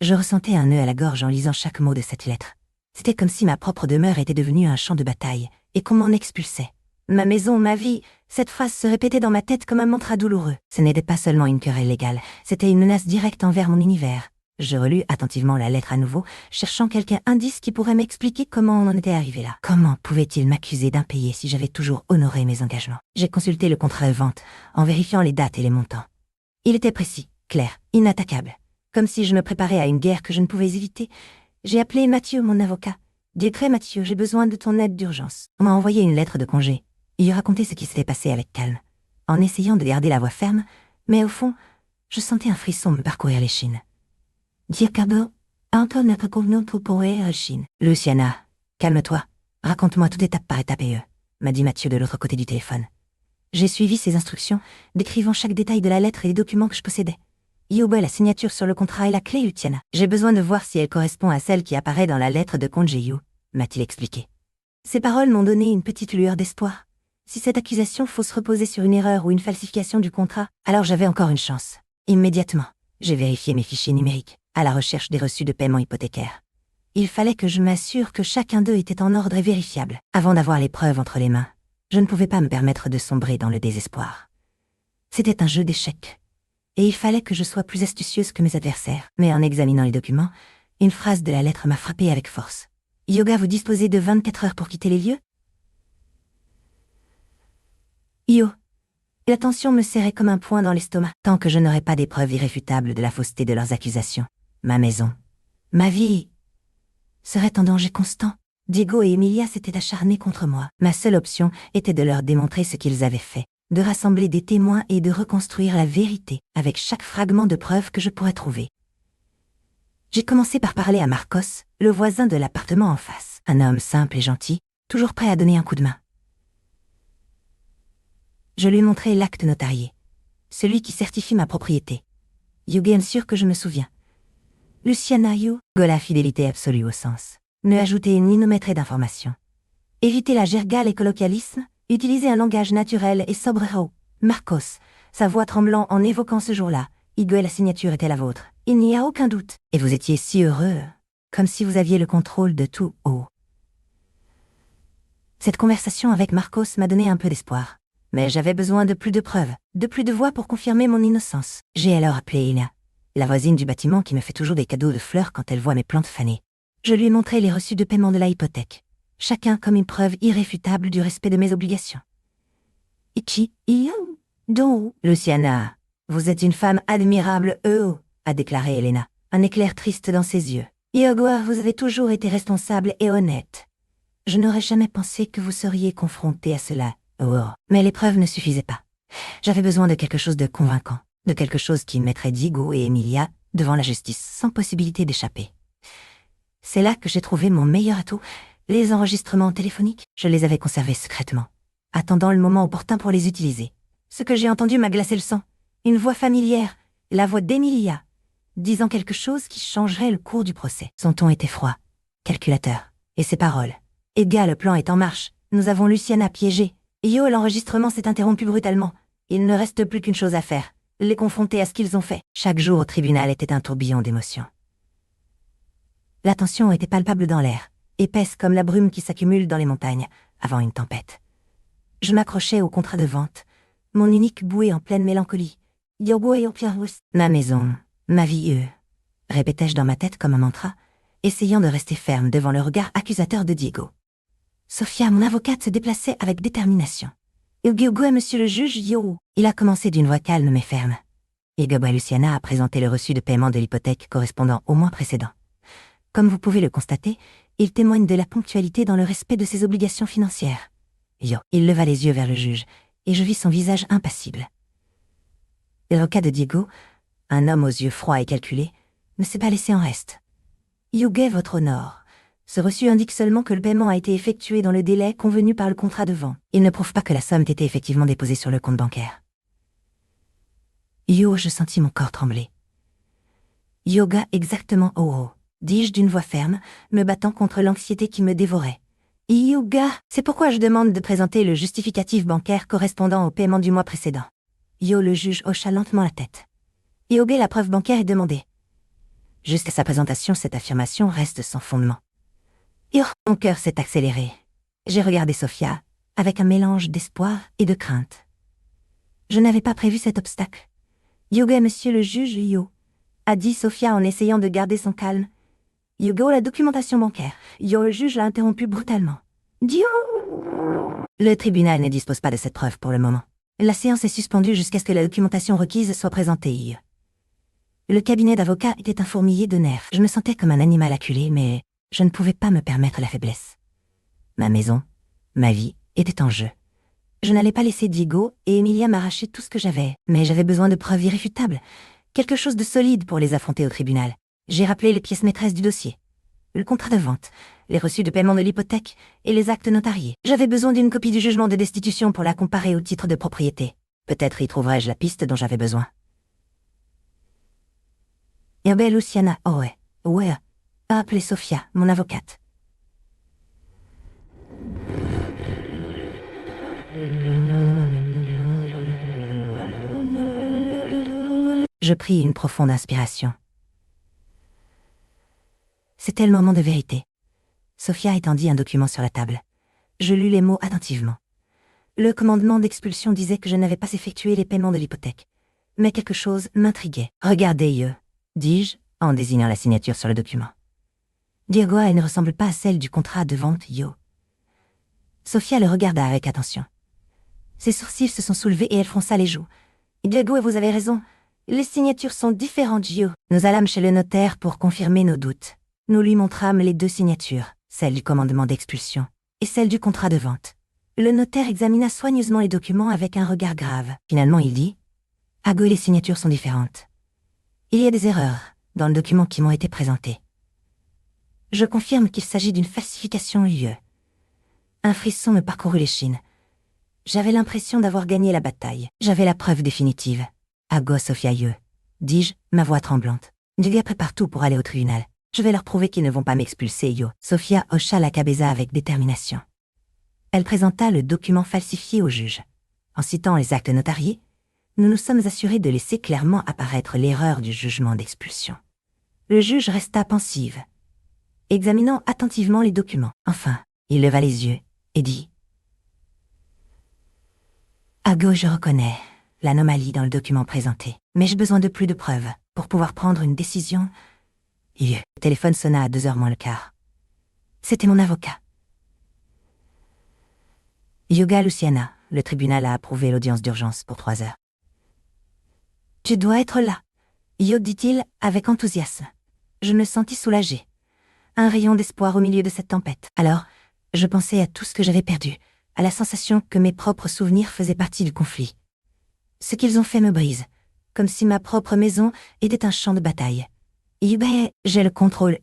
Je ressentais un nœud à la gorge en lisant chaque mot de cette lettre. C'était comme si ma propre demeure était devenue un champ de bataille, et qu'on m'en expulsait. Ma maison, ma vie, cette phrase se répétait dans ma tête comme un mantra douloureux. Ce n'était pas seulement une querelle légale, c'était une menace directe envers mon univers. Je relus attentivement la lettre à nouveau, cherchant quelque indice qui pourrait m'expliquer comment on en était arrivé là. Comment pouvait-il m'accuser d'impayé si j'avais toujours honoré mes engagements? J'ai consulté le contrat de vente, en vérifiant les dates et les montants. Il était précis, clair, inattaquable. Comme si je me préparais à une guerre que je ne pouvais éviter. J'ai appelé Mathieu, mon avocat. Discret Mathieu, j'ai besoin de ton aide d'urgence. On m'a envoyé une lettre de congé. Il lui racontait ce qui s'était passé avec calme, en essayant de garder la voix ferme, mais au fond, je sentais un frisson me parcourir l'échine. Diacabo, Anton Chine. Luciana, calme-toi. Raconte-moi toute étape par étape m'a dit Mathieu de l'autre côté du téléphone. J'ai suivi ses instructions, décrivant chaque détail de la lettre et les documents que je possédais. Yoba, la signature sur le contrat et la clé Luciana. J'ai besoin de voir si elle correspond à celle qui apparaît dans la lettre de Konjeyu, m'a-t-il expliqué. Ces paroles m'ont donné une petite lueur d'espoir. Si cette accusation fausse reposait sur une erreur ou une falsification du contrat, alors j'avais encore une chance. Immédiatement, j'ai vérifié mes fichiers numériques, à la recherche des reçus de paiement hypothécaire. Il fallait que je m'assure que chacun d'eux était en ordre et vérifiable, avant d'avoir les preuves entre les mains. Je ne pouvais pas me permettre de sombrer dans le désespoir. C'était un jeu d'échecs. Et il fallait que je sois plus astucieuse que mes adversaires. Mais en examinant les documents, une phrase de la lettre m'a frappée avec force. « Yoga, vous disposez de 24 heures pour quitter les lieux ?» Yo. La tension me serrait comme un poing dans l'estomac, tant que je n'aurais pas des preuves irréfutables de la fausseté de leurs accusations. Ma maison, ma vie, serait en danger constant. Diego et Emilia s'étaient acharnés contre moi. Ma seule option était de leur démontrer ce qu'ils avaient fait, de rassembler des témoins et de reconstruire la vérité avec chaque fragment de preuve que je pourrais trouver. J'ai commencé par parler à Marcos, le voisin de l'appartement en face, un homme simple et gentil, toujours prêt à donner un coup de main. Je lui montrai l'acte notarié, celui qui certifie ma propriété. Yoga est sûr que je me souviens. Luciana Yu, la fidélité absolue au sens. Ne ajouter ni n'omettre d'informations. Éviter la gergale et colloquialisme, utiliser un langage naturel et sobre. Marcos, sa voix tremblant en évoquant ce jour-là. Igor, la signature était la vôtre. Il n'y a aucun doute. Et vous étiez si heureux, comme si vous aviez le contrôle de tout. Cette conversation avec Marcos m'a donné un peu d'espoir. Mais j'avais besoin de plus de preuves, de plus de voix pour confirmer mon innocence. J'ai alors appelé Ina, la voisine du bâtiment qui me fait toujours des cadeaux de fleurs quand elle voit mes plantes fanées. Je lui ai montré les reçus de paiement de la hypothèque, chacun comme une preuve irréfutable du respect de mes obligations. Luciana, vous êtes une femme admirable, a déclaré Elena, un éclair triste dans ses yeux. Iogua, vous avez toujours été responsable et honnête. Je n'aurais jamais pensé que vous seriez confrontée à cela. Mais les preuves ne suffisaient pas. J'avais besoin de quelque chose de convaincant, de quelque chose qui mettrait Diego et Emilia devant la justice sans possibilité d'échapper. C'est là que j'ai trouvé mon meilleur atout, les enregistrements téléphoniques. Je les avais conservés secrètement, attendant le moment opportun pour les utiliser. Ce que j'ai entendu m'a glacé le sang. Une voix familière, la voix d'Emilia, disant quelque chose qui changerait le cours du procès. Son ton était froid, calculateur, et ses paroles. « Edgar, le plan est en marche. Nous avons Luciana piégée. L'enregistrement s'est interrompu brutalement. Il ne reste plus qu'une chose à faire, les confronter à ce qu'ils ont fait. » Chaque jour au tribunal était un tourbillon d'émotions. La tension était palpable dans l'air, épaisse comme la brume qui s'accumule dans les montagnes, avant une tempête. Je m'accrochais au contrat de vente, mon unique bouée en pleine mélancolie. Ma maison, ma vie, répétais-je dans ma tête comme un mantra, essayant de rester ferme devant le regard accusateur de Diego. Sophia, mon avocate, se déplaçait avec détermination. Monsieur le juge, il a commencé d'une voix calme mais ferme. Luciana a présenté le reçu de paiement de l'hypothèque correspondant au mois précédent. Comme vous pouvez le constater, il témoigne de la ponctualité dans le respect de ses obligations financières. Il leva les yeux vers le juge, et je vis son visage impassible. L'avocat de Diego, un homme aux yeux froids et calculés, ne s'est pas laissé en reste. Votre honneur. Ce reçu indique seulement que le paiement a été effectué dans le délai convenu par le contrat de vente. Il ne prouve pas que la somme ait été effectivement déposée sur le compte bancaire. Je sentis mon corps trembler. Yoga exactement, dis-je d'une voix ferme, me battant contre l'anxiété qui me dévorait. Yoga, c'est pourquoi je demande de présenter le justificatif bancaire correspondant au paiement du mois précédent. Le juge hocha lentement la tête. Yoga, la preuve bancaire est demandée. Jusqu'à sa présentation, cette affirmation reste sans fondement. Mon cœur s'est accéléré. J'ai regardé Sophia, avec un mélange d'espoir et de crainte. Je n'avais pas prévu cet obstacle. Yoga, monsieur le juge, Yo, a dit Sophia en essayant de garder son calme. Yoga, la documentation bancaire. Yo, le juge l'a interrompu brutalement. Dio. Le tribunal ne dispose pas de cette preuve pour le moment. La séance est suspendue jusqu'à ce que la documentation requise soit présentée. Le cabinet d'avocats était un fourmilier de nerfs. Je me sentais comme un animal acculé, mais je ne pouvais pas me permettre la faiblesse. Ma maison, ma vie, étaient en jeu. Je n'allais pas laisser Diego et Emilia m'arracher tout ce que j'avais, mais j'avais besoin de preuves irréfutables, quelque chose de solide pour les affronter au tribunal. J'ai rappelé les pièces maîtresses du dossier. Le contrat de vente, les reçus de paiement de l'hypothèque et les actes notariés. J'avais besoin d'une copie du jugement de destitution pour la comparer au titre de propriété. Peut-être y trouverais-je la piste dont j'avais besoin. Belle Luciana, ouais, a appelé Sophia, mon avocate. Je pris une profonde inspiration. C'était le moment de vérité. Sophia étendit un document sur la table. Je lus les mots attentivement. Le commandement d'expulsion disait que je n'avais pas effectué les paiements de l'hypothèque. Mais quelque chose m'intriguait. Regardez, dis-je, en désignant la signature sur le document. Diego, elle ne ressemble pas à celle du contrat de vente, Yo. Sophia le regarda avec attention. Ses sourcils se sont soulevés et elle fronça les joues. Diego, vous avez raison. Les signatures sont différentes, Yo. Nous allâmes chez le notaire pour confirmer nos doutes. Nous lui montrâmes les deux signatures, celle du commandement d'expulsion et celle du contrat de vente. Le notaire examina soigneusement les documents avec un regard grave. Finalement, il dit « Ago et les signatures sont différentes. Il y a des erreurs dans le document qui m'ont été présentées. Je confirme qu'il s'agit d'une falsification lieu. » Un frisson me parcourut l'échine. J'avais l'impression d'avoir gagné la bataille. J'avais la preuve définitive. Ago, Sophia, dis-je, ma voix tremblante. Dieu prépare tout pour aller au tribunal. Je vais leur prouver qu'ils ne vont pas m'expulser, Yo. Sophia hocha la cabeza avec détermination. Elle présenta le document falsifié au juge. En citant les actes notariés, nous nous sommes assurés de laisser clairement apparaître l'erreur du jugement d'expulsion. Le juge resta pensive, examinant attentivement les documents. Enfin, il leva les yeux et dit « Ago, je reconnais l'anomalie dans le document présenté, mais j'ai besoin de plus de preuves pour pouvoir prendre une décision. » Le téléphone sonna à 2h moins le quart. C'était mon avocat. Yoga, Luciana, le tribunal a approuvé l'audience d'urgence pour 3 heures. Tu dois être là, Yo, dit-il avec enthousiasme. Je me sentis soulagée. Un rayon d'espoir au milieu de cette tempête. Alors, je pensais à tout ce que j'avais perdu, à la sensation que mes propres souvenirs faisaient partie du conflit. Ce qu'ils ont fait me brise, comme si ma propre maison était un champ de bataille. J'ai le contrôle,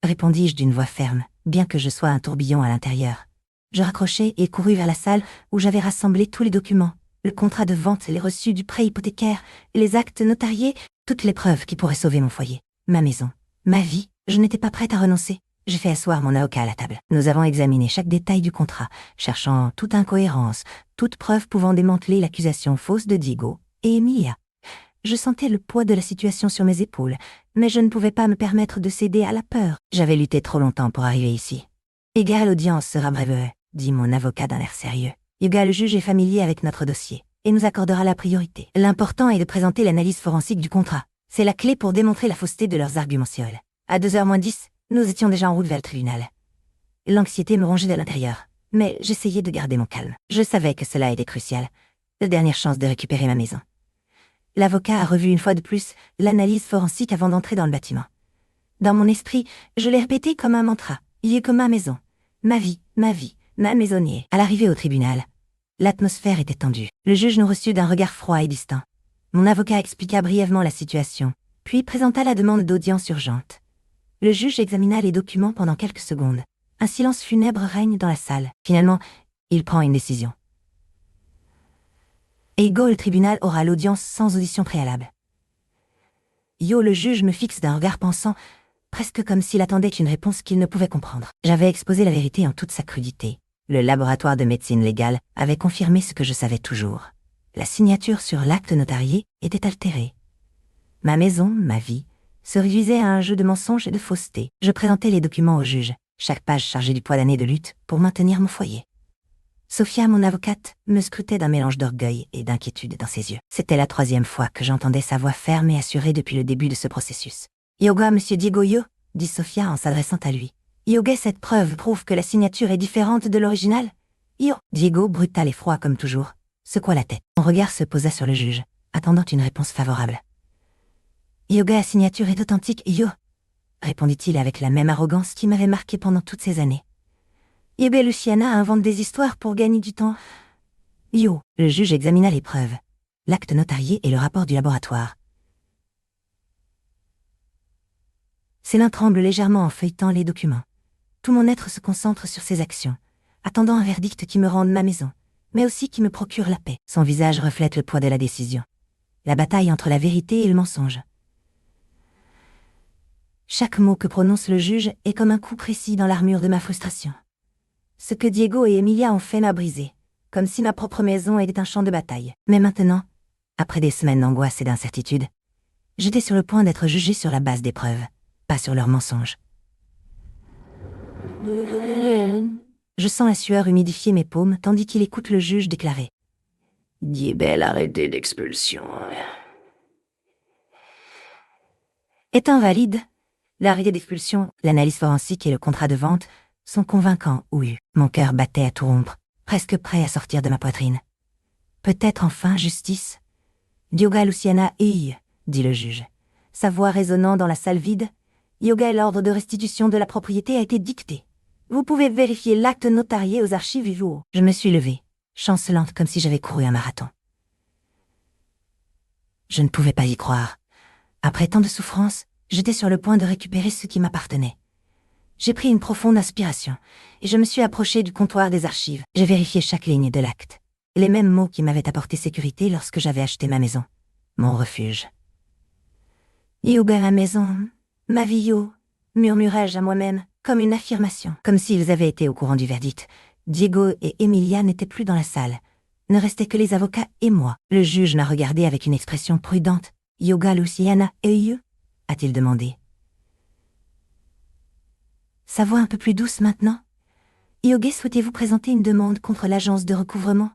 répondis-je d'une voix ferme, bien que je sois un tourbillon à l'intérieur. Je raccrochai et courus vers la salle où j'avais rassemblé tous les documents, le contrat de vente, les reçus du prêt hypothécaire, les actes notariés, toutes les preuves qui pourraient sauver mon foyer, ma maison, ma vie. Je n'étais pas prête à renoncer. J'ai fait asseoir mon avocat à la table. Nous avons examiné chaque détail du contrat, cherchant toute incohérence, toute preuve pouvant démanteler l'accusation fausse de Diego et Emilia. Je sentais le poids de la situation sur mes épaules, mais je ne pouvais pas me permettre de céder à la peur. J'avais lutté trop longtemps pour arriver ici. L'audience sera brève, dit mon avocat d'un air sérieux. Le juge est familier avec notre dossier et nous accordera la priorité. L'important est de présenter l'analyse forensique du contrat. C'est la clé pour démontrer la fausseté de leurs argumentioles. À 2h moins 10, nous étions déjà en route vers le tribunal. L'anxiété me rongeait de l'intérieur, mais j'essayais de garder mon calme. Je savais que cela était crucial. La dernière chance de récupérer ma maison. L'avocat a revu une fois de plus l'analyse forensique avant d'entrer dans le bâtiment. Dans mon esprit, je l'ai répété comme un mantra. Il est comme ma maison. Ma vie, ma maisonnier. À l'arrivée au tribunal, l'atmosphère était tendue. Le juge nous reçut d'un regard froid et distant. Mon avocat expliqua brièvement la situation, puis présenta la demande d'audience urgente. Le juge examina les documents pendant quelques secondes. Un silence funèbre règne dans la salle. Finalement, il prend une décision. Le tribunal aura l'audience sans audition préalable. Le juge me fixe d'un regard pensant, presque comme s'il attendait une réponse qu'il ne pouvait comprendre. J'avais exposé la vérité en toute sa crudité. Le laboratoire de médecine légale avait confirmé ce que je savais toujours. La signature sur l'acte notarié était altérée. Ma maison, ma vie, se réduisait à un jeu de mensonges et de fausseté. Je présentais les documents au juge, chaque page chargée du poids d'années de lutte pour maintenir mon foyer. Sophia, mon avocate, me scrutait d'un mélange d'orgueil et d'inquiétude dans ses yeux. C'était la 3e fois que j'entendais sa voix ferme et assurée depuis le début de ce processus. « Yoga, monsieur Diego Yo », dit Sophia en s'adressant à lui. « Yoga, cette preuve prouve que la signature est différente de l'original ?»« Yo !» Diego, brutal et froid comme toujours, secoua la tête. Son regard se posa sur le juge, attendant une réponse favorable. « Yoga, la signature est authentique, yo !» répondit-il avec la même arrogance qui m'avait marqué pendant toutes ces années. Yoga Luciana invente des histoires pour gagner du temps. Yo. Le juge examina les preuves, l'acte notarié et le rapport du laboratoire. Ses mains tremblent légèrement en feuilletant les documents. Tout mon être se concentre sur ses actions, attendant un verdict qui me rende ma maison, mais aussi qui me procure la paix. Son visage reflète le poids de la décision. La bataille entre la vérité et le mensonge. Chaque mot que prononce le juge est comme un coup précis dans l'armure de ma frustration. Ce que Diego et Emilia ont fait m'a brisé, comme si ma propre maison était un champ de bataille. Mais maintenant, après des semaines d'angoisse et d'incertitude, j'étais sur le point d'être jugé sur la base des preuves, pas sur leurs mensonges. Je sens la sueur humidifier mes paumes tandis qu'il écoute le juge déclarer. Diebel arrêté d'expulsion. Est invalide. L'arrêté d'expulsion, l'analyse forensique et le contrat de vente sont convaincants, oui. Mon cœur battait à tout rompre, presque prêt à sortir de ma poitrine. Peut-être enfin justice. Yoga Luciana Ei, dit le juge. Sa voix résonnant dans la salle vide. Yoga, l'ordre de restitution de la propriété a été dicté. Vous pouvez vérifier l'acte notarié aux archives Vivo. Je me suis levée, chancelante comme si j'avais couru un marathon. Je ne pouvais pas y croire. Après tant de souffrances, j'étais sur le point de récupérer ce qui m'appartenait. J'ai pris une profonde inspiration, et je me suis approchée du comptoir des archives. J'ai vérifié chaque ligne de l'acte. Les mêmes mots qui m'avaient apporté sécurité lorsque j'avais acheté ma maison. Mon refuge. Yoga, ma maison, ma vie, yo, murmurai-je à moi-même, comme une affirmation. Comme s'ils avaient été au courant du verdict. Diego et Emilia n'étaient plus dans la salle. Ne restaient que les avocats et moi. Le juge m'a regardé avec une expression prudente. Yoga Luciana Ei, a-t-il demandé. Sa voix un peu plus douce maintenant. Yoga, souhaitez-vous présenter une demande contre l'agence de recouvrement?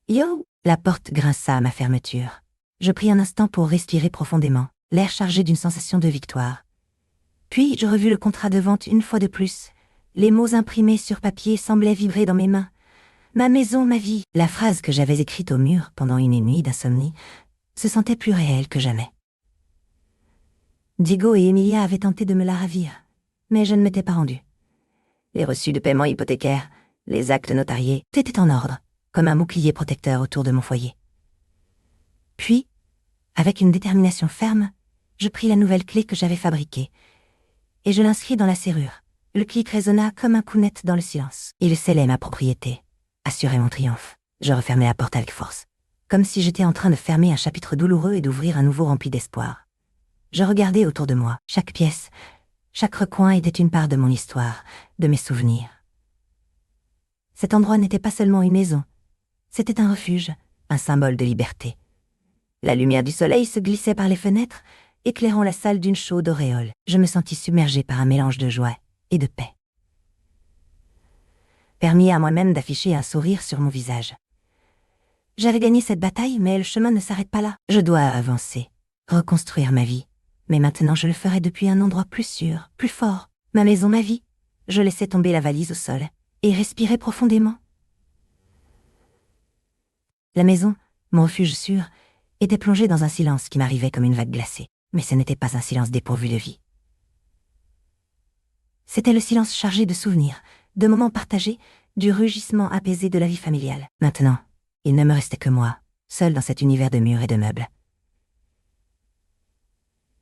Yo! La porte grinça à ma fermeture. Je pris un instant pour respirer profondément, l'air chargé d'une sensation de victoire. Puis je revis le contrat de vente une fois de plus. Les mots imprimés sur papier semblaient vibrer dans mes mains. Ma maison, ma vie. La phrase que j'avais écrite au mur pendant une nuit d'insomnie se sentait plus réelle que jamais. Diego et Emilia avaient tenté de me la ravir, mais je ne m'étais pas rendue. Les reçus de paiement hypothécaire, les actes notariés, tout était en ordre, comme un bouclier protecteur autour de mon foyer. Puis, avec une détermination ferme, je pris la nouvelle clé que j'avais fabriquée, et je l'inscris dans la serrure. Le clic résonna comme un coup net dans le silence. Il scellait ma propriété, assurait mon triomphe. Je refermai la porte avec force, comme si j'étais en train de fermer un chapitre douloureux et d'ouvrir un nouveau rempli d'espoir. Je regardais autour de moi, chaque pièce, chaque recoin était une part de mon histoire, de mes souvenirs. Cet endroit n'était pas seulement une maison, c'était un refuge, un symbole de liberté. La lumière du soleil se glissait par les fenêtres, éclairant la salle d'une chaude auréole. Je me sentis submergée par un mélange de joie et de paix. Permis à moi-même d'afficher un sourire sur mon visage. J'avais gagné cette bataille, mais le chemin ne s'arrête pas là. Je dois avancer, reconstruire ma vie. Mais maintenant je le ferai depuis un endroit plus sûr, plus fort. Ma maison, ma vie. Je laissai tomber la valise au sol et respirai profondément. La maison, mon refuge sûr, était plongée dans un silence qui m'arrivait comme une vague glacée. Mais ce n'était pas un silence dépourvu de vie. C'était le silence chargé de souvenirs, de moments partagés, du rugissement apaisé de la vie familiale. Maintenant, il ne me restait que moi, seul dans cet univers de murs et de meubles.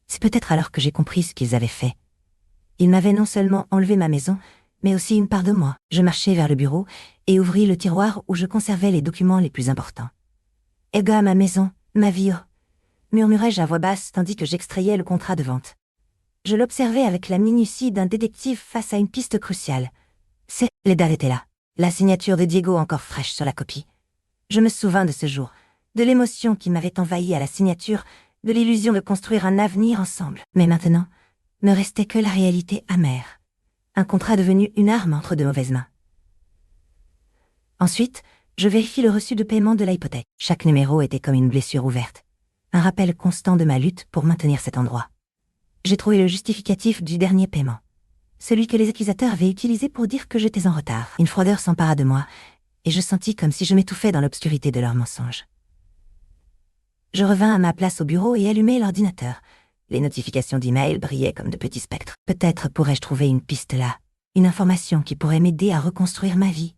C'est peut-être alors que j'ai compris ce qu'ils avaient fait. Ils m'avaient non seulement enlevé ma maison, mais aussi une part de moi. Je marchai vers le bureau et ouvris le tiroir où je conservais les documents les plus importants. « Ega, ma maison, ma vie, oh !» murmurai-je à voix basse tandis que j'extrayais le contrat de vente. Je l'observais avec la minutie d'un détective face à une piste cruciale. Les dates étaient là, la signature de Diego encore fraîche sur la copie. Je me souvins de ce jour, de l'émotion qui m'avait envahi à la signature, de l'illusion de construire un avenir ensemble. Mais maintenant, ne restait que la réalité amère. Un contrat devenu une arme entre de mauvaises mains. Ensuite, je vérifie le reçu de paiement de l'hypothèque. Chaque numéro était comme une blessure ouverte. Un rappel constant de ma lutte pour maintenir cet endroit. J'ai trouvé le justificatif du dernier paiement. Celui que les accusateurs avaient utilisé pour dire que j'étais en retard. Une froideur s'empara de moi, et je sentis comme si je m'étouffais dans l'obscurité de leurs mensonges. Je revins à ma place au bureau et allumai l'ordinateur. Les notifications d'email brillaient comme de petits spectres. Peut-être pourrais-je trouver une piste là, une information qui pourrait m'aider à reconstruire ma vie.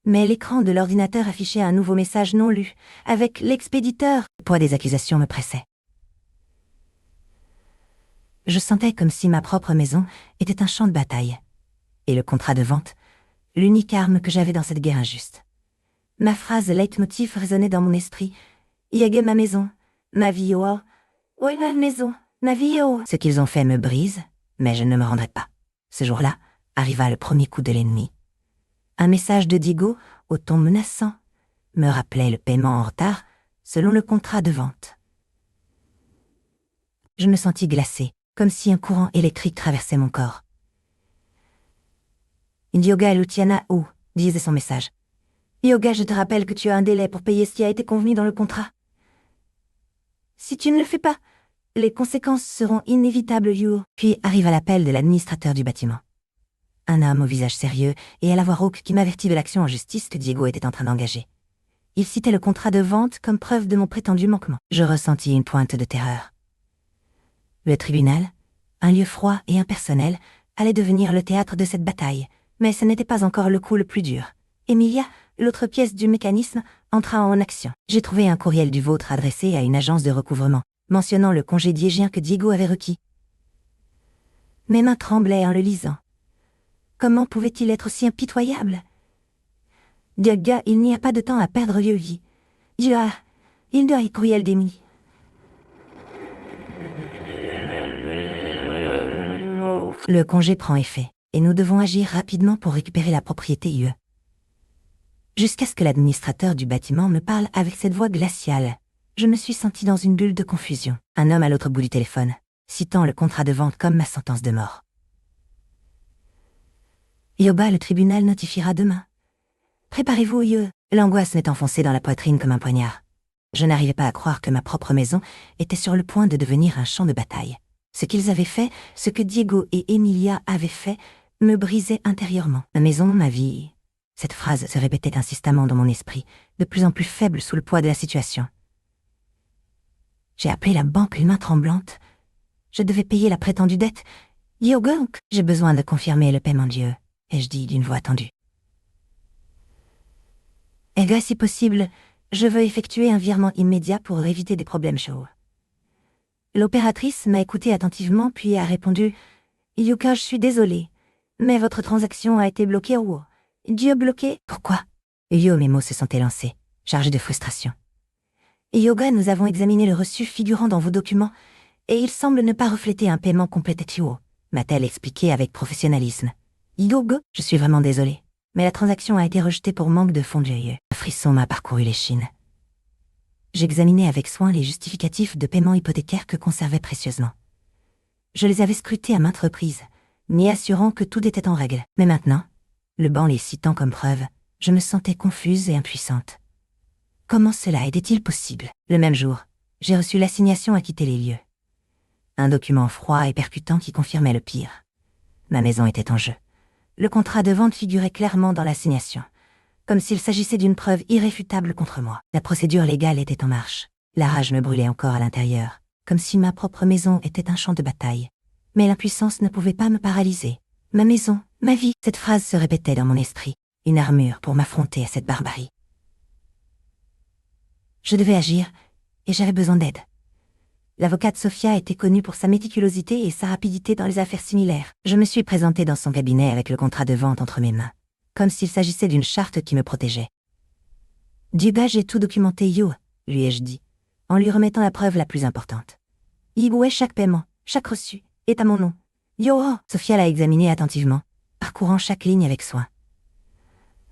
Mais l'écran de l'ordinateur affichait un nouveau message non lu, avec l'expéditeur. Le poids des accusations me pressait. Je sentais comme si ma propre maison était un champ de bataille. Et le contrat de vente, l'unique arme que j'avais dans cette guerre injuste. Ma phrase leitmotiv résonnait dans mon esprit. Yage ma maison, ma vie oh. Oui, ma maison, ma vie oh. Ce qu'ils ont fait me brise, mais je ne me rendrai pas. Ce jour-là, arriva le premier coup de l'ennemi. Un message de Diego, au ton menaçant, me rappelait le paiement en retard, selon le contrat de vente. Je me sentis glacée, comme si un courant électrique traversait mon corps. Indioga Luciana ou, disait son message. Yoga, je te rappelle que tu as un délai pour payer ce qui a été convenu dans le contrat. Si tu ne le fais pas, les conséquences seront inévitables, You. Puis arriva l'appel de l'administrateur du bâtiment. Un homme au visage sérieux et à la voix rauque qui m'avertit de l'action en justice que Diego était en train d'engager. Il citait le contrat de vente comme preuve de mon prétendu manquement. Je ressentis une pointe de terreur. Le tribunal, un lieu froid et impersonnel, allait devenir le théâtre de cette bataille, mais ce n'était pas encore le coup le plus dur. Emilia, l'autre pièce du mécanisme, entra en action. J'ai trouvé un courriel du vôtre adressé à une agence de recouvrement, mentionnant le congé diégien que Diego avait requis. Mes mains tremblaient en le lisant. Comment pouvait-il être aussi impitoyable? Diaga, il n'y a pas de temps à perdre, Yogi. Il doit y courriel d'Emily. Le congé prend effet, et nous devons agir rapidement pour récupérer la propriété UE. Jusqu'à ce que l'administrateur du bâtiment me parle avec cette voix glaciale, je me suis sentie dans une bulle de confusion. Un homme à l'autre bout du téléphone, citant le contrat de vente comme ma sentence de mort. Yoba, le tribunal notifiera demain. Préparez-vous, Ye. L'angoisse m'est enfoncée dans la poitrine comme un poignard. Je n'arrivais pas à croire que ma propre maison était sur le point de devenir un champ de bataille. Ce qu'ils avaient fait, ce que Diego et Emilia avaient fait, me brisait intérieurement. Ma maison, ma vie. Cette phrase se répétait insistamment dans mon esprit, de plus en plus faible sous le poids de la situation. J'ai appelé la banque une main tremblante. Je devais payer la prétendue dette. Yogonk, j'ai besoin de confirmer le paiement de Dieu, ai-je dit d'une voix tendue. Elga, si possible, je veux effectuer un virement immédiat pour éviter des problèmes chauds. L'opératrice m'a écouté attentivement puis a répondu « Yuka, je suis désolée, mais votre transaction a été bloquée au haut. Dieu bloqué. Pourquoi ?» Yo, mes mots se sont élancés, chargés de frustration. « Yoga, nous avons examiné le reçu figurant dans vos documents, et il semble ne pas refléter un paiement complet Tio, m'a-t-elle expliqué avec professionnalisme. Yoga, je suis vraiment désolée, mais la transaction a été rejetée pour manque de fonds de GIE. Un frisson m'a parcouru l'échine. J'examinais avec soin les justificatifs de paiement hypothécaire que conservais précieusement. Je les avais scrutés à maintes reprises, m'y assurant que tout était en règle. Mais maintenant, le banc les citant comme preuve, je me sentais confuse et impuissante. Comment cela était-il possible? Le même jour, j'ai reçu l'assignation à quitter les lieux. Un document froid et percutant qui confirmait le pire. Ma maison était en jeu. Le contrat de vente figurait clairement dans l'assignation, comme s'il s'agissait d'une preuve irréfutable contre moi. La procédure légale était en marche. La rage me brûlait encore à l'intérieur, comme si ma propre maison était un champ de bataille. Mais l'impuissance ne pouvait pas me paralyser. Ma maison, ma vie, cette phrase se répétait dans mon esprit, une armure pour m'affronter à cette barbarie. Je devais agir, et j'avais besoin d'aide. L'avocate Sofia était connue pour sa méticulosité et sa rapidité dans les affaires similaires. Je me suis présentée dans son cabinet avec le contrat de vente entre mes mains, comme s'il s'agissait d'une charte qui me protégeait. « Dieu, j'ai tout documenté, Yo », lui ai-je dit, en lui remettant la preuve la plus importante. « Où est chaque paiement, chaque reçu, est à mon nom. Yo ». Sofia l'a examiné attentivement, parcourant chaque ligne avec soin.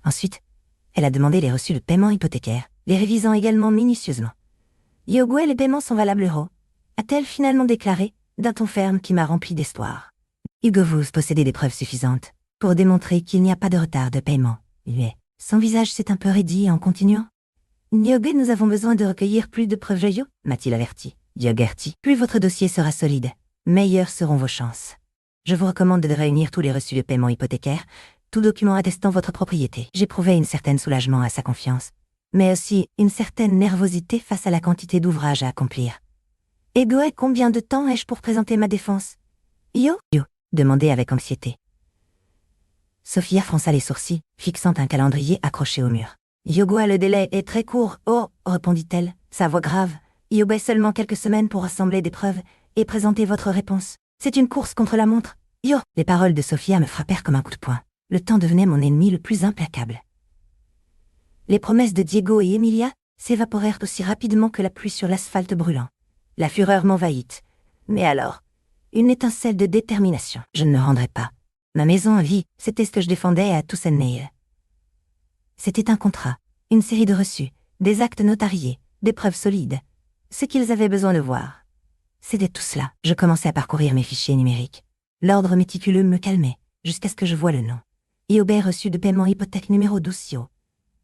Ensuite, elle a demandé les reçus de paiement hypothécaire, les révisant également minutieusement. « Yo, les paiements sont valables euros. a-t-elle finalement déclaré, d'un ton ferme qui m'a rempli d'espoir. Hugo, vous possédez des preuves suffisantes pour démontrer qu'il n'y a pas de retard de paiement. Lui, son visage s'est un peu raidi en continuant. Yoga, nous avons besoin de recueillir plus de preuves, Yo, m'a-t-il averti. Yogerti, plus votre dossier sera solide, meilleures seront vos chances. Je vous recommande de réunir tous les reçus de paiement hypothécaire, tout document attestant votre propriété. J'éprouvais une certaine soulagement à sa confiance, mais aussi une certaine nervosité face à la quantité d'ouvrages à accomplir. Egoé, combien de temps ai-je pour présenter ma défense? Yo, demandai avec anxiété. Sophia fronça les sourcils, fixant un calendrier accroché au mur. Yogoa, le délai est très court, oh, répondit-elle, sa voix grave. Yobé, seulement quelques semaines pour rassembler des preuves et présenter votre réponse. C'est une course contre la montre. Yo! Les paroles de Sophia me frappèrent comme un coup de poing. Le temps devenait mon ennemi le plus implacable. Les promesses de Diego et Emilia s'évaporèrent aussi rapidement que la pluie sur l'asphalte brûlant. La fureur m'envahit. Mais alors, une étincelle de détermination. Je ne me rendrai pas. Ma maison à vie, c'était ce que je défendais à Toussaint-Neil. C'était un contrat, une série de reçus, des actes notariés, des preuves solides. Ce qu'ils avaient besoin de voir. C'était tout cela. Je commençais à parcourir mes fichiers numériques. L'ordre méticuleux me calmait, jusqu'à ce que je voie le nom. Iobé, reçu de paiement hypothèque numéro 12 Yo.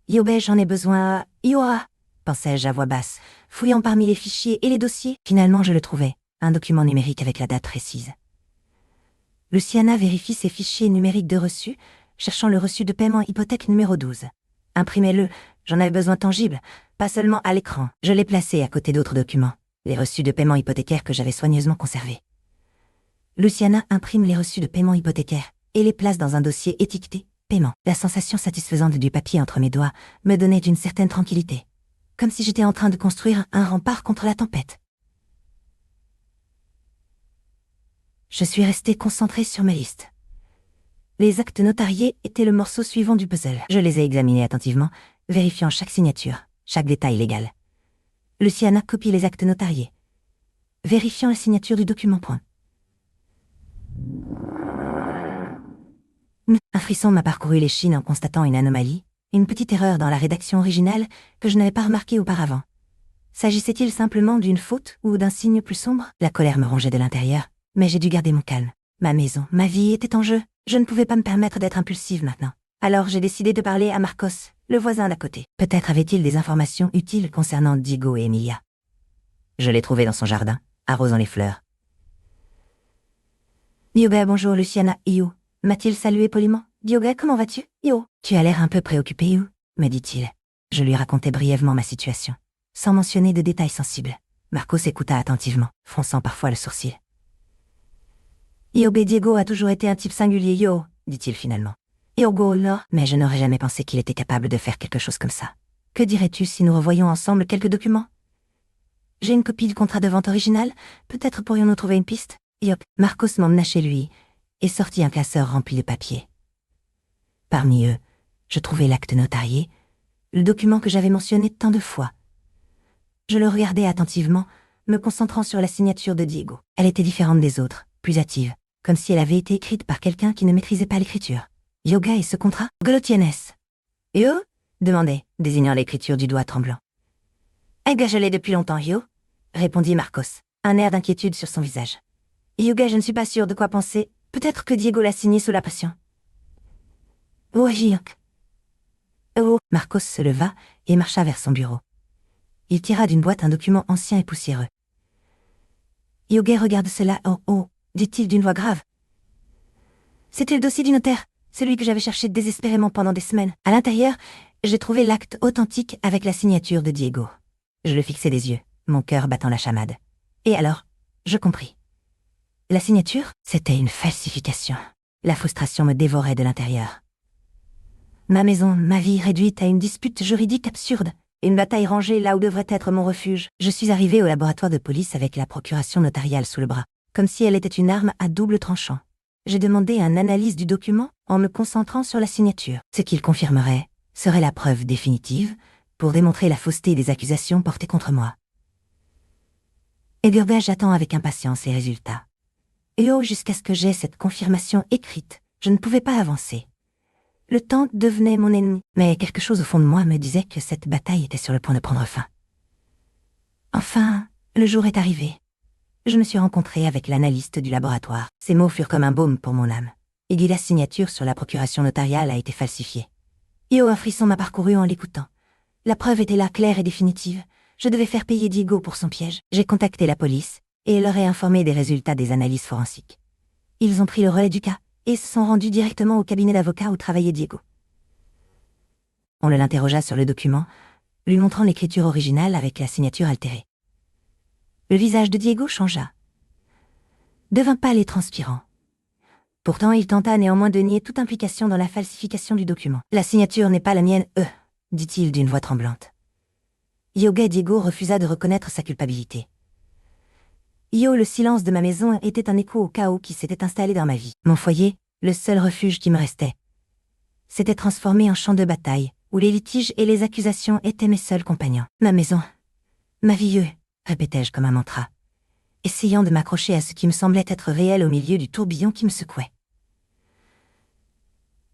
Iobé, j'en ai besoin à... Ioa, pensais-je à voix basse, fouillant parmi les fichiers et les dossiers. Finalement, je le trouvais, un document numérique avec la date précise. Luciana vérifie ses fichiers numériques de reçus, cherchant le reçu de paiement hypothèque numéro 12. Imprimez-le, j'en avais besoin tangible, pas seulement à l'écran. Je l'ai placé à côté d'autres documents, les reçus de paiement hypothécaire que j'avais soigneusement conservés. Luciana imprime les reçus de paiement hypothécaire et les place dans un dossier étiqueté « Paiement ». La sensation satisfaisante du papier entre mes doigts me donnait une certaine tranquillité, comme si j'étais en train de construire un rempart contre la tempête. Je suis restée concentrée sur mes listes. Les actes notariés étaient le morceau suivant du puzzle. Je les ai examinés attentivement, vérifiant chaque signature, chaque détail légal. Luciana copie les actes notariés, vérifiant la signature du document. Un frisson m'a parcouru l'échine en constatant une anomalie, une petite erreur dans la rédaction originale que je n'avais pas remarquée auparavant. S'agissait-il simplement d'une faute ou d'un signe plus sombre? La colère me rongeait de l'intérieur, mais j'ai dû garder mon calme. Ma maison, ma vie était en jeu. Je ne pouvais pas me permettre d'être impulsive maintenant. Alors j'ai décidé de parler à Marcos, le voisin d'à côté. Peut-être avait-il des informations utiles concernant Diego et Emilia. Je l'ai trouvé dans son jardin, arrosant les fleurs. Dioga, bonjour Luciana, Io. M'a-t-il salué poliment? Dioga, comment vas-tu? Io. Tu as l'air un peu préoccupé, Io, me dit-il. Je lui racontai brièvement ma situation, sans mentionner de détails sensibles. Marcos écouta attentivement, fronçant parfois le sourcil. Iobe Diego a toujours été un type singulier, Yo, dit-il finalement. Iogo, là, mais je n'aurais jamais pensé qu'il était capable de faire quelque chose comme ça. Que dirais-tu si nous revoyions ensemble quelques documents? J'ai une copie du contrat de vente original, peut-être pourrions-nous trouver une piste? Yop, Marcos m'emmena chez lui et sortit un classeur rempli de papiers. Parmi eux, je trouvai l'acte notarié, le document que j'avais mentionné tant de fois. Je le regardais attentivement, me concentrant sur la signature de Diego. Elle était différente des autres, plus hâtive, comme si elle avait été écrite par quelqu'un qui ne maîtrisait pas l'écriture. Yoga et ce contrat? Glotienes. Yo? Demandai, désignant l'écriture du doigt tremblant. Ega, je l'ai depuis longtemps, Yo, répondit Marcos, un air d'inquiétude sur son visage. Yoga, je ne suis pas sûre de quoi penser. Peut-être que Diego l'a signé sous la pression. Oh, Jionk. Oh, Marcos se leva et marcha vers son bureau. Il tira d'une boîte un document ancien et poussiéreux. Yoga, regarde cela, oh, dit-il d'une voix grave. C'était le dossier du notaire, celui que j'avais cherché désespérément pendant des semaines. À l'intérieur, j'ai trouvé l'acte authentique avec la signature de Diego. Je le fixai des yeux, mon cœur battant la chamade. Et alors, je compris. La signature, c'était une falsification. La frustration me dévorait de l'intérieur. Ma maison, ma vie réduite à une dispute juridique absurde, une bataille rangée là où devrait être mon refuge. Je suis arrivée au laboratoire de police avec la procuration notariale sous le bras, comme si elle était une arme à double tranchant. J'ai demandé une analyse du document en me concentrant sur la signature. Ce qu'il confirmerait serait la preuve définitive pour démontrer la fausseté des accusations portées contre moi. Edgar, j'attends avec impatience les résultats. Et jusqu'à ce que j'aie cette confirmation écrite, je ne pouvais pas avancer. Le temps devenait mon ennemi, mais quelque chose au fond de moi me disait que cette bataille était sur le point de prendre fin. Enfin, le jour est arrivé. je me suis rencontrée avec l'analyste du laboratoire. Ces mots furent comme un baume pour mon âme. Et dit la signature sur la procuration notariale a été falsifiée. Un frisson m'a parcouru en l'écoutant. La preuve était là, claire et définitive. Je devais faire payer Diego pour son piège. J'ai contacté la police et leur ai informé des résultats des analyses forensiques. Ils ont pris le relais du cas et se sont rendus directement au cabinet d'avocat où travaillait Diego. On l'interrogea sur le document, lui montrant l'écriture originale avec la signature altérée. Le visage de Diego changea, devint pâle et transpirant. Pourtant, il tenta néanmoins de nier toute implication dans la falsification du document. « La signature n'est pas la mienne, dit-il d'une voix tremblante. Yoga Diego refusa de reconnaître sa culpabilité. Le silence de ma maison était un écho au chaos qui s'était installé dans ma vie. Mon foyer, le seul refuge qui me restait, s'était transformé en champ de bataille, où les litiges et les accusations étaient mes seuls compagnons. Ma maison, ma vie, répétai-je comme un mantra, essayant de m'accrocher à ce qui me semblait être réel au milieu du tourbillon qui me secouait.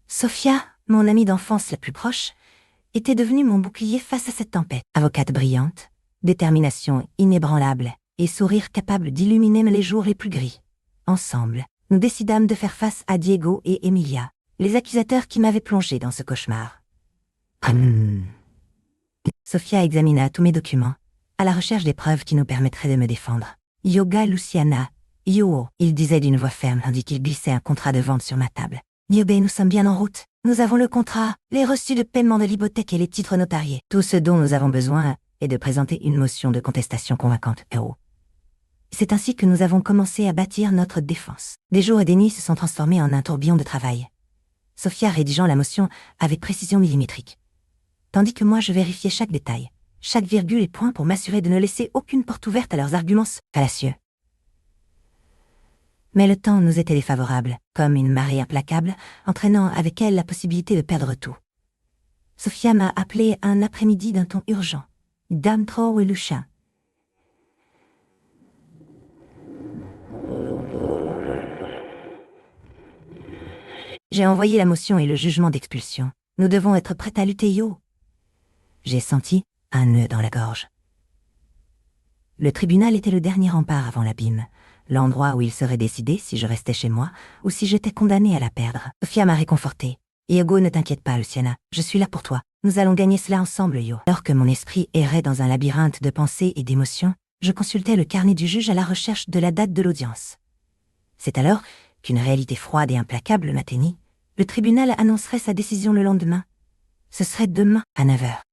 Sophia, mon amie d'enfance la plus proche, était devenue mon bouclier face à cette tempête. Avocate brillante, détermination inébranlable et sourire capable d'illuminer les jours les plus gris. Ensemble, nous décidâmes de faire face à Diego et Emilia, les accusateurs qui m'avaient plongé dans ce cauchemar. Sophia examina tous mes documents, à la recherche des preuves qui nous permettraient de me défendre. Yoga Luciana, il disait d'une voix ferme tandis qu'il glissait un contrat de vente sur ma table. Yoga, nous sommes bien en route. Nous avons le contrat, les reçus de paiement de l'hypothèque et les titres notariés. Tout ce dont nous avons besoin est de présenter une motion de contestation convaincante. C'est ainsi que nous avons commencé à bâtir notre défense. Des jours et des nuits se sont transformés en un tourbillon de travail. Sophia rédigeant la motion avec précision millimétrique, tandis que moi je vérifiais chaque détail, chaque virgule et point pour m'assurer de ne laisser aucune porte ouverte à leurs arguments fallacieux. Mais le temps nous était défavorable, comme une marée implacable, entraînant avec elle la possibilité de perdre tout. Sophia m'a appelé un après-midi d'un ton urgent. « Dame Tro et Luchin. » J'ai envoyé la motion et le jugement d'expulsion. Nous devons être prêts à lutter, J'ai senti un nœud dans la gorge. Le tribunal était le dernier rempart avant l'abîme, l'endroit où il serait décidé si je restais chez moi ou si j'étais condamnée à la perdre. Sophia m'a réconfortée. « Yogo, ne t'inquiète pas, Luciana, je suis là pour toi. Nous allons gagner cela ensemble, Yo. » Alors que mon esprit errait dans un labyrinthe de pensées et d'émotions, je consultais le carnet du juge à la recherche de la date de l'audience. C'est alors qu'une réalité froide et implacable m'atteignit. Le tribunal annoncerait sa décision le lendemain. Ce serait demain à 9h.